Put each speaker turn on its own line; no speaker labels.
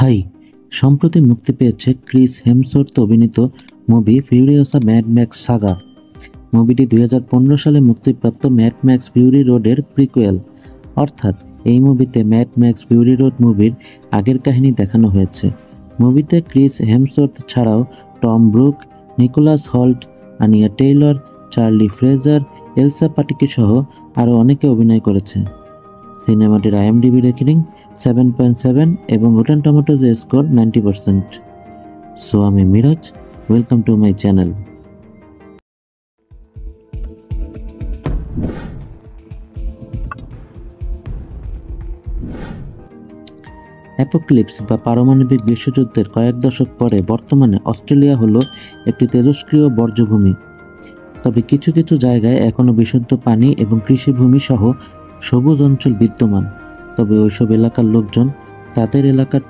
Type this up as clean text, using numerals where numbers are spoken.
High, সম্প্রতি মুক্তি পেয়েছে ক্রিস হেমসওয়ার্থ অভিনীত মুভি ফিউরিওসা ম্যাড ম্যাক্স সাগা। মুভিটি 2015 সালে মুক্তিপ্রাপ্ত ম্যাড ম্যাক্স ফিউরি রোডের প্রিকুয়েল, অর্থাৎ এই মুভিতে ম্যাড ম্যাক্স ফিউরি রোড মুভির আগের কাহিনী দেখানো হয়েছে। মুভিতে ক্রিস হেমসওয়ার্থ ছাড়াও টম ব্রুক, নিকোলাস হল্ট, আনিয়া টেইলর, চার্লি ফ্রেজার, এলসা পাটিকি সহ আরও অনেকে অভিনয় করেছে। সিনেমাটির IMDb রেটিং 7.7 এবং রটেন টমেটোজে স্কোর 90%। সো আমি Miraj, welcome to my channel. Apocalypse বা পারমাণবিক বিশ্বযুদ্ধের কয়েক দশক পরে বর্তমানে অস্ট্রেলিয়া হলো একটি তেজস্ক্রিয় বর্জ্যভূমি। তবে কিছু কিছু জায়গায় এখনও বিশুদ্ধ পানি এবং কৃষিভূমি সহ সবুজ অঞ্চল বিদ্যমান। তবে ওইসব এলাকার লোকজন তাদের এলাকার